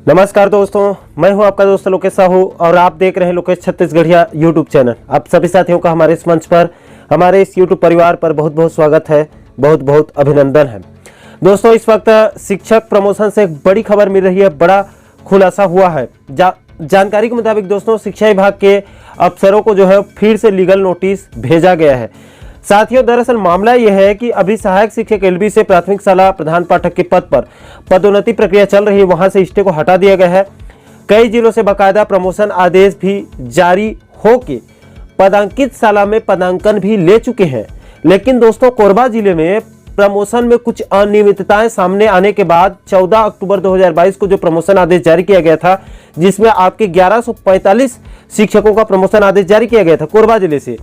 नमस्कार दोस्तों, मैं हूं आपका दोस्त लोकेश साहू और आप देख रहे हैं लोकेश छत्तीसगढ़िया यूट्यूब चैनल। आप सभी साथियों का हमारे इस मंच पर, हमारे इस यूट्यूब परिवार पर बहुत बहुत स्वागत है, बहुत बहुत अभिनंदन है। दोस्तों, इस वक्त शिक्षक प्रमोशन से एक बड़ी खबर मिल रही है, बड़ा खुलासा हुआ है। जानकारी के मुताबिक दोस्तों, शिक्षा विभाग के अफसरों को जो है फिर से लीगल नोटिस भेजा गया है। साथियों, दरअसल मामला यह है कि अभी सहायक शिक्षक एलबी से प्राथमिक शाला प्रधान पाठक के पद पर पदोन्नति प्रक्रिया चल रही है, वहां से स्टे को हटा दिया गया है। कई जिलों से बाकायदा प्रमोशन आदेश भी जारी होके पदांकित शाला में पदांकन भी ले चुके हैं। लेकिन दोस्तों, कोरबा जिले में प्रमोशन में कुछ अनियमितताएं सामने आने के बाद 14 अक्टूबर 2022 को जो प्रमोशन आदेश जारी किया गया था, जिसमें आपके 1145 शिक्षकों का प्रमोशन आदेश जारी किया गया था कोरबा जिले से,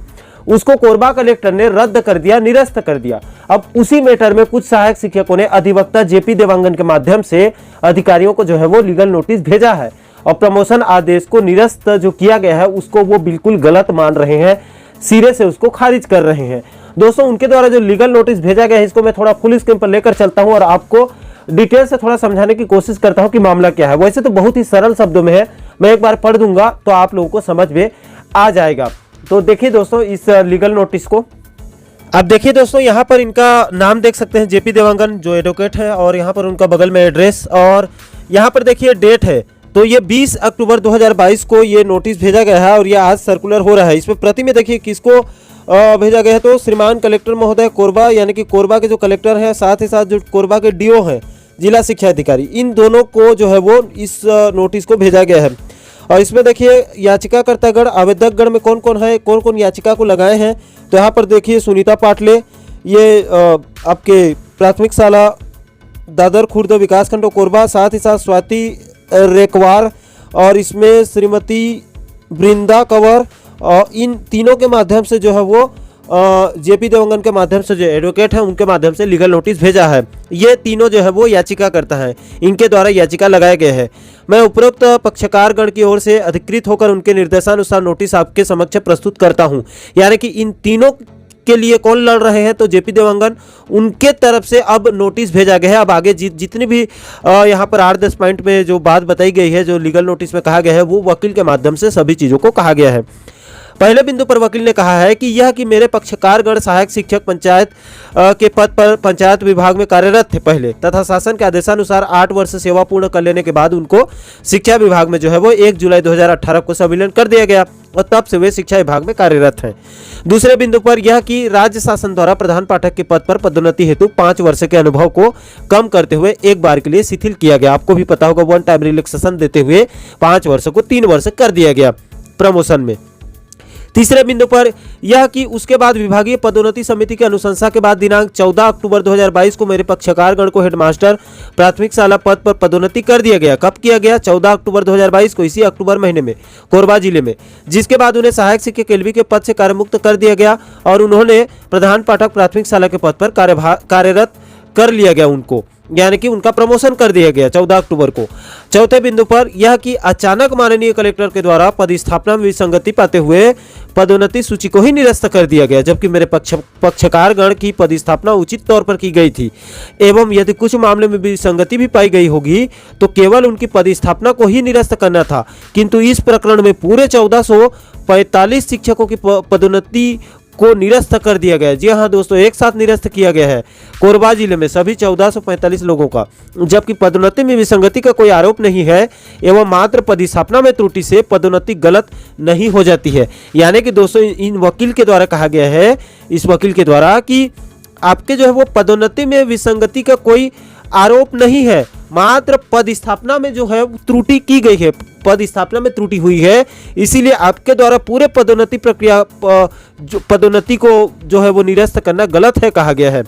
उसको कोरबा कलेक्टर ने रद्द कर दिया, निरस्त कर दिया। अब उसी मैटर में कुछ सहायक शिक्षकों ने अधिवक्ता जेपी देवांगन के माध्यम से अधिकारियों को जो है वो लीगल नोटिस भेजा है और प्रमोशन आदेश को निरस्त जो किया गया है उसको वो बिल्कुल गलत मान रहे हैं, सिरे से उसको खारिज कर रहे हैं। दोस्तों, उनके द्वारा जो लीगल नोटिस भेजा गया है, इसको मैं थोड़ा फुल स्क्रीन पर लेकर चलता हूं और आपको डिटेल से थोड़ा समझाने की कोशिश करता हूं कि मामला क्या है। वैसे तो बहुत ही सरल शब्दों में है, मैं एक बार पढ़ दूंगा तो आप लोगों को समझ में आ जाएगा। तो देखिए दोस्तों, इस लीगल नोटिस को अब देखिए दोस्तों, यहाँ पर इनका नाम देख सकते हैं, जेपी देवांगन जो एडवोकेट है, और यहाँ पर उनका बगल में एड्रेस और यहाँ पर देखिए डेट है। तो ये 20 अक्टूबर 2022 को ये नोटिस भेजा गया है और ये आज सर्कुलर हो रहा है। इसमें प्रति में देखिए किसको भेजा गया है, तो श्रीमान कलेक्टर महोदय कोरबा, यानी कि कोरबा के जो कलेक्टर हैं, साथ ही साथ जो कोरबा के डीओ हैं, जिला शिक्षा अधिकारी, इन दोनों को जो है वो इस नोटिस को भेजा गया है। और इसमें देखिए याचिकाकर्तागण, आवेदकगण में कौन कौन है, कौन कौन याचिका को लगाए हैं। तो यहाँ पर देखिए सुनीता पाटले, ये आपके प्राथमिक शाला दादर खुर्द विकासखंड कोरबा, साथ ही साथ स्वाति रेकवार, और इसमें श्रीमती वृंदा कंवर, और इन तीनों के माध्यम से जो है वो जेपी देवांगन के माध्यम से जो एडवोकेट है उनके माध्यम से लीगल नोटिस भेजा है। ये तीनों जो है वो याचिका करता है, इनके द्वारा याचिका लगाए गए हैं। मैं उपरोक्त पक्षकारगण की ओर से अधिकृत होकर उनके निर्देशानुसार नोटिस आपके समक्ष प्रस्तुत करता हूं। यानी कि इन तीनों के लिए कौन लड़ रहे हैं, तो जेपी देवांगन, उनके तरफ से अब नोटिस भेजा गया है। अब आगे जितनी भी यहाँ पर 8-10 पॉइंट में जो बात बताई गई है, जो लीगल नोटिस में कहा गया है, वो वकील के माध्यम से सभी चीज़ों को कहा गया है। पहले बिंदु पर वकील ने कहा है कि यह कि मेरे पक्षकारगण सहायक शिक्षक पंचायत के पद पर पंचायत विभाग में कार्यरत थे पहले, तथा शासन के आदेशानुसार 8 वर्ष सेवा पूर्ण कर लेने के बाद उनको शिक्षा विभाग में जो है वो 1 जुलाई 2018 को संविलियन कर दिया गया और तब से वे शिक्षा विभाग में कार्यरत हैं। दूसरे बिंदु पर यह कि राज्य शासन द्वारा प्रधान पाठक के पद पर पदोन्नति हेतु 5 वर्ष के अनुभव को कम करते हुए एक बार के लिए शिथिल किया गया। आपको भी पता होगा, 1 टाइम रिलैक्सेशन देते हुए 5 वर्ष को 3 वर्ष कर दिया गया प्रमोशन में। तीसरे बिंदु पर यह कि उसके बाद विभागीय पदोन्नति समिति की अनुशंसा के बाद दिनांक 14 अक्टूबर 2022 को मेरे पक्षकारगण को हेडमास्टर प्राथमिक शाला पद पर पदोन्नति कर दिया गया। कब किया गया? 14 अक्टूबर 2022 को, इसी अक्टूबर महीने में, कोरबा जिले में। जिसके बाद उन्हें सहायक शिक्षक एलबी के पद से कार्यमुक्त कर दिया गया और उन्होंने प्रधान पाठक प्राथमिक शाला के पद पर कार्यरत कर लिया गया उनको, यानी कि उनका प्रमोशन कर दिया गया 14 अक्टूबर को। चौथे बिंदु पर यह कि अचानक माननीय कलेक्टर के द्वारा पदस्थापना में विसंगति पाते हुए पदोन्नति सूची को ही निरस्त कर दिया गया, जबकि मेरे पक्षकारगण की पदस्थापना उचित तौर पर की गई थी एवं यदि कुछ मामले में विसंगति भी पाई गई होगी तो केवल उनकी पदस्थापना को ही निरस्त करना था। किंतु इस प्रकरण में पूरे 1445 शिक्षकों की पदोन्नति को निरस्त कर दिया गया। जी हाँ दोस्तों, एक साथ निरस्त किया गया है कोरबा जिले में सभी 1445 लोगों का, जबकि पदोन्नति में विसंगति का कोई आरोप नहीं है एवं मात्र पदस्थापना में त्रुटि से पदोन्नति गलत नहीं हो जाती है। यानी कि दोस्तों, इन वकील के द्वारा कहा गया है, इस वकील के द्वारा, कि आपके जो है वो पदोन्नति में विसंगति का कोई आरोप नहीं है, मात्र पदस्थापना में जो है त्रुटि की गई है, पदस्थापना में त्रुटि हुई है, इसीलिए आपके द्वारा पूरे पदोन्नति प्रक्रिया पदोन्नति को जो है वो निरस्त करना गलत है, कहा गया है।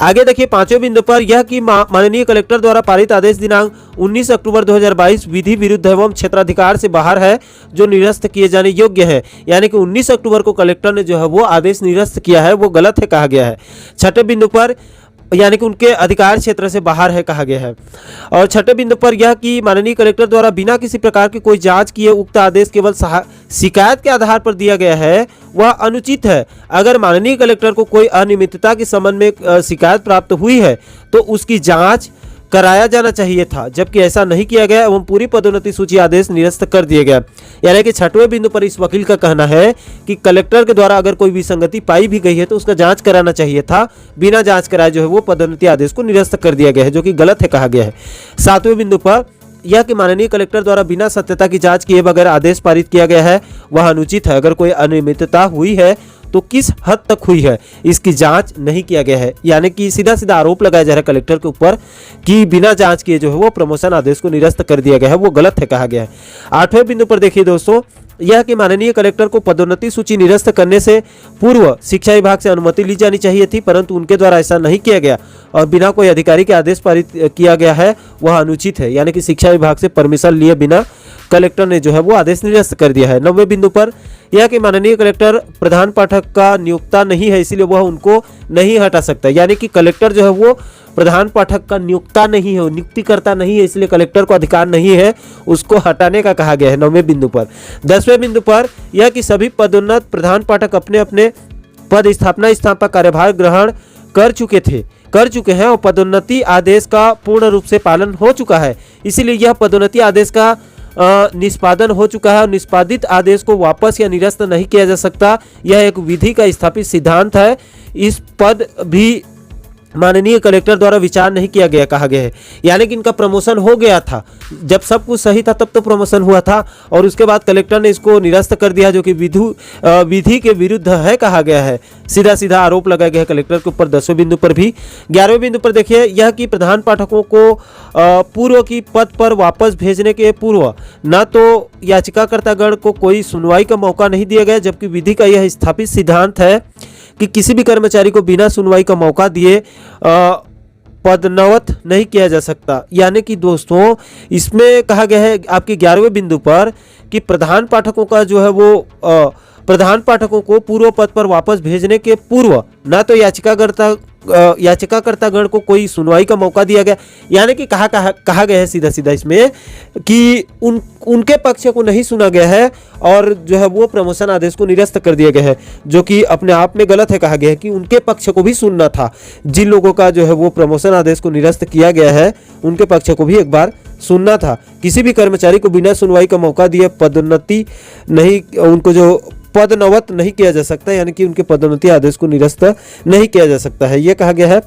आगे देखिए 5वें बिंदु पर यह कि माननीय कलेक्टर द्वारा पारित आदेश दिनांक 19 अक्टूबर 2022 विधि विरुद्ध एवं क्षेत्राधिकार से बाहर है, जो निरस्त किए जाने योग्य है। यानी कि 19 अक्टूबर को कलेक्टर ने जो है वो आदेश निरस्त किया है, वो गलत है, कहा गया है। 6वें बिंदु पर यानी कि उनके अधिकार क्षेत्र से बाहर है, कहा गया है। और 6वें बिंदु पर यह कि माननीय कलेक्टर द्वारा बिना किसी प्रकार की कोई जांच किए उक्त आदेश केवल शिकायत के आधार पर दिया गया है, वह अनुचित है। अगर माननीय कलेक्टर को कोई अनियमितता के संबंध में शिकायत प्राप्त हुई है तो उसकी जांच कराया जाना चाहिए था, जबकि ऐसा नहीं किया गया एवं पूरी पदोन्नति सूची आदेश निरस्त कर दिए गए। यानी कि 6वें बिंदु पर इस वकील का कहना है कि कलेक्टर के द्वारा अगर कोई विसंगति पाई भी गई है तो उसका जांच कराना चाहिए था, बिना जांच कराए जो है वो पदोन्नति आदेश को निरस्त कर दिया गया है, जो कि गलत है कहा गया है। 7वें बिंदु पर यह कि माननीय कलेक्टर द्वारा बिना सत्यता की जांच किए बगैर आदेश पारित किया गया है वह अनुचित है। अगर कोई अनियमितता हुई है तो किस हद तक हुई है इसकी जांच नहीं किया गया है। यानी कि सीधा सीधा आरोप लगाया जा रहा है कलेक्टर के ऊपर कि बिना जांच किए जो है वो प्रमोशन आदेश को निरस्त कर दिया गया है, वो गलत है कहा गया है। 8वें बिंदु पर देखिए दोस्तों, यह कि माननीय कलेक्टर को पदोन्नति सूची निरस्त करने से पूर्व शिक्षा विभाग से अनुमति ली जानी चाहिए थी, परंतु उनके द्वारा ऐसा नहीं किया गया और बिना कोई अधिकारी के आदेश पारित किया गया है, वह अनुचित है। यानी कि शिक्षा विभाग से परमिशन लिए बिना कलेक्टर ने जो है वो आदेश निरस्त कर दिया है। 9वें बिंदु पर यह कि माननीय कलेक्टर प्रधान पाठक का नियोक्ता नहीं है, इसीलिए वह उनको नहीं हटा सकता। यानी कि कलेक्टर जो है वो प्रधान पाठक का नियोक्ता नहीं है, नियुक्तिकर्ता नहीं है, इसलिए कलेक्टर को अधिकार नहीं है उसको हटाने का कहा गया है 9वें बिंदु पर। 10वें बिंदु पर यह कि सभी पदोन्नत प्रधान पाठक अपने अपने पद स्थापना स्थान पर कार्यभार ग्रहण कर चुके हैं और पदोन्नति आदेश का पूर्ण रूप से पालन हो चुका है, इसीलिए यह पदोन्नति आदेश का निष्पादन हो चुका है और निष्पादित आदेश को वापस या निरस्त नहीं किया जा सकता। यह एक विधि का स्थापित सिद्धांत है। इस पद भी माननीय कलेक्टर द्वारा विचार नहीं किया गया कहा गया है। यानी कि इनका प्रमोशन हो गया था, जब सब कुछ सही था तब तो प्रमोशन हुआ था और उसके बाद कलेक्टर ने इसको निरस्त कर दिया, जो कि विधि के विरुद्ध है कहा गया है। सीधा सीधा आरोप लगाया गया है कलेक्टर के ऊपर 10वें बिंदु पर भी। 11वें बिंदु पर देखिए, यह कि प्रधान पाठकों को पूर्व की पद पर वापस भेजने के पूर्व न तो याचिकाकर्तागण को कोई सुनवाई का मौका नहीं दिया गया, जबकि विधि का यह स्थापित सिद्धांत है कि किसी भी कर्मचारी को बिना सुनवाई का मौका दिए पदोन्नत नहीं किया जा सकता। यानी कि दोस्तों इसमें कहा गया है आपके 11वें बिंदु पर कि प्रधान पाठकों का जो है वो प्रधान पाठकों को पूर्व पद पर वापस भेजने के पूर्व ना तो याचिकाकर्तागण को कोई सुनवाई का मौका दिया गया। यानी कि कहा गया है सीधा सीधा इसमें कि उनके पक्ष को नहीं सुना गया है और जो है वो प्रमोशन आदेश को निरस्त कर दिया गया है, जो कि अपने आप में गलत है। कहा गया है कि उनके पक्ष को भी सुनना था, जिन लोगों का जो है वो प्रमोशन आदेश को निरस्त किया गया है उनके पक्ष को भी एक बार सुनना था। किसी भी कर्मचारी को बिना सुनवाई का मौका दिए पदोन्नति नहीं, उनको जो पदोन्नत नहीं किया जा सकता, यानी कि उनके पदोन्नति आदेश को निरस्त नहीं किया जा सकता है, यह कहा गया है।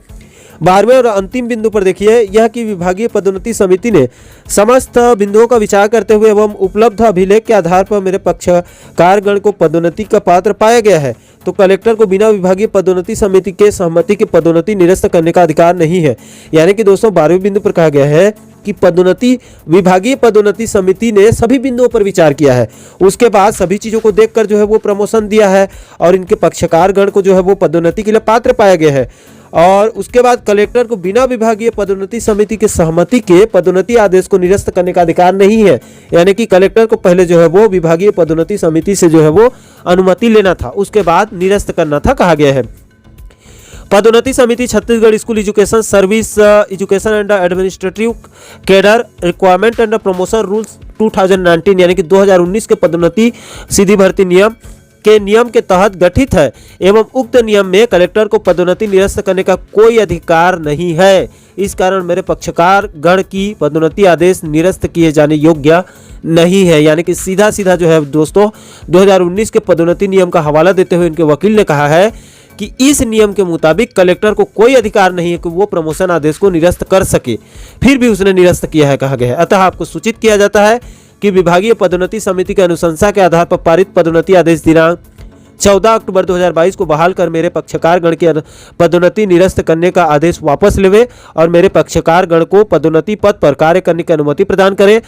12वें और अंतिम बिंदु पर देखिए, यह कि विभागीय पदोन्नति समिति ने समस्त बिंदुओं का विचार करते हुए एवं उपलब्ध अभिलेख के आधार पर मेरे पक्षकारगण को पदोन्नति का पात्र पाया गया है, तो कलेक्टर को बिना विभागीय पदोन्नति समिति के सहमति के पदोन्नति निरस्त करने का अधिकार नहीं है। यानी कि दोस्तों 12वें बिंदु पर कहा गया है कि विभागीय पदोन्नति समिति ने सभी बिंदुओं पर विचार किया है, उसके बाद सभी चीजों को देखकर जो है वो प्रमोशन दिया है और इनके पक्षकारगण को जो है वो पदोन्नति के लिए पात्र पाया गया है। और उसके बाद कलेक्टर को बिना विभागीय पदोन्नति समिति के सहमति के पदोन्नति आदेश को निरस्त करने का अधिकार नहीं है। यानी कि कलेक्टर को पहले जो है वो विभागीय पदोन्नति समिति से जो है वो अनुमति लेना था, उसके बाद निरस्त करना था कहा गया है। पदोन्नति समिति Chhattisgarh school education service education and administrative cadre requirement and promotion rules 2019 यानी कि 2019 के पदोन्नति सीधी भर्ती नियम के नियम के तहत गठित है एवं उक्त नियम में कलेक्टर को पदोन्नति निरस्त करने का कोई अधिकार नहीं है। इस कारण मेरे पक्षकार गण की पदोन्नति आदेश निरस्त किए जाने योग्य नहीं है। यानी कि सीधा सीधा जो है दोस्तों 2019 के पदोन्नति नियम का हवाला देते हुए इनके वकील ने कहा है कि इस नियम के मुताबिक कलेक्टर को कोई अधिकार नहीं है कि वो प्रमोशन आदेश को निरस्त कर सके, फिर भी उसने निरस्त किया है कहा गया है। अतः आपको सूचित किया जाता है कि विभागीय पदोन्नति समिति के अनुशंसा के आधार पर पारित पदोन्नति आदेश दिनांक 14 अक्टूबर 2022 को बहाल कर मेरे पक्षकारगण की पदोन्नति निरस्त करने का आदेश वापस लेवे और मेरे पक्षकारगण को पदोन्नति पद पर कार्य करने की अनुमति प्रदान करें।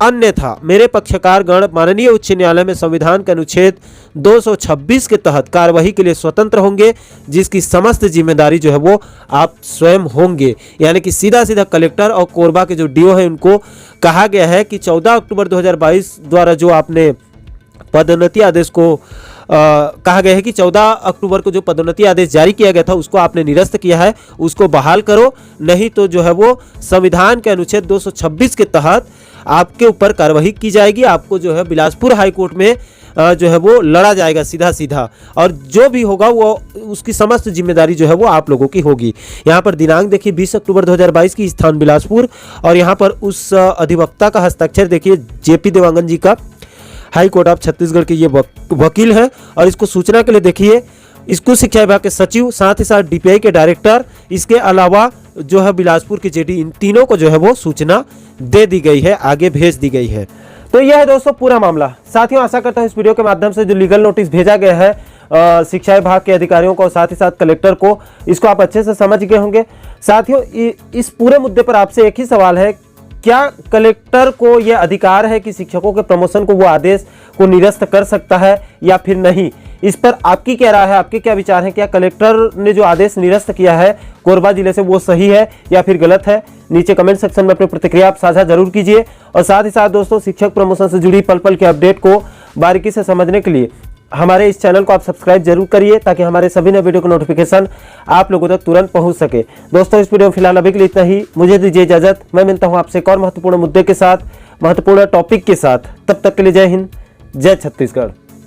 अन्यथा मेरे पक्षकारगण माननीय उच्च न्यायालय में संविधान के अनुच्छेद 226 के तहत कार्यवाही के लिए स्वतंत्र होंगे, जिसकी समस्त जिम्मेदारी जो है वो आप स्वयं होंगे। यानी कि सीधा सीधा कलेक्टर और कोरबा के जो डीओ है उनको कहा गया है कि 14 अक्टूबर 2022 द्वारा जो आपने पदोन्नति आदेश को कहा गया है कि 14 अक्टूबर को जो पदोन्नति आदेश जारी किया गया था उसको आपने निरस्त किया है, उसको बहाल करो, नहीं तो जो है वो संविधान के अनुच्छेद 226 के तहत आपके ऊपर कार्रवाई की जाएगी। आपको जो है बिलासपुर हाई कोर्ट में जो है वो लड़ा जाएगा सीधा सीधा, और जो भी होगा वो उसकी समस्त जिम्मेदारी जो है वो आप लोगों की होगी। यहाँ पर दिनांक देखिए 20 अक्टूबर 2022 की, स्थान बिलासपुर, और यहाँ पर उस अधिवक्ता का हस्ताक्षर देखिए जेपी देवांगन जी का, हाई कोर्ट ऑफ छत्तीसगढ़ के ये वकील हैं। और इसको सूचना के लिए देखिए स्कूल शिक्षा विभाग के सचिव, साथ ही साथ डीपीआई के डायरेक्टर, इसके अलावा जो है बिलासपुर के जेडी, इन तीनों को जो है वो सूचना दे दी गई है, आगे भेज दी गई है। तो यह है दोस्तों पूरा मामला। साथियों आशा करता हूं इस वीडियो के माध्यम से जो लीगल नोटिस भेजा गया है शिक्षा विभाग के अधिकारियों को, साथ ही साथ कलेक्टर को, इसको आप अच्छे से समझ गए होंगे। साथियों इस पूरे मुद्दे पर आपसे एक ही सवाल है, क्या कलेक्टर को यह अधिकार है कि शिक्षकों के प्रमोशन को वो आदेश को निरस्त कर सकता है या फिर नहीं? इस पर आपकी क्या राय है, आपके क्या विचार हैं? क्या कलेक्टर ने जो आदेश निरस्त किया है कोरबा जिले से वो सही है या फिर गलत है? नीचे कमेंट सेक्शन में अपनी प्रतिक्रिया आप साझा जरूर कीजिए। और साथ ही साथ दोस्तों शिक्षक प्रमोशन से जुड़ी पल पल के अपडेट को बारीकी से समझने के लिए हमारे इस चैनल को आप सब्सक्राइब जरूर करिए, ताकि हमारे सभी नए वीडियो का नोटिफिकेशन आप लोगों तक तुरंत पहुंच सके। दोस्तों इस वीडियो में फिलहाल अभी के लिए इतना ही, मुझे दीजिए इजाजत। मैं मिलता हूं आपसे एक और महत्वपूर्ण मुद्दे के साथ, महत्वपूर्ण टॉपिक के साथ। तब तक के लिए जय हिंद, जय छत्तीसगढ़।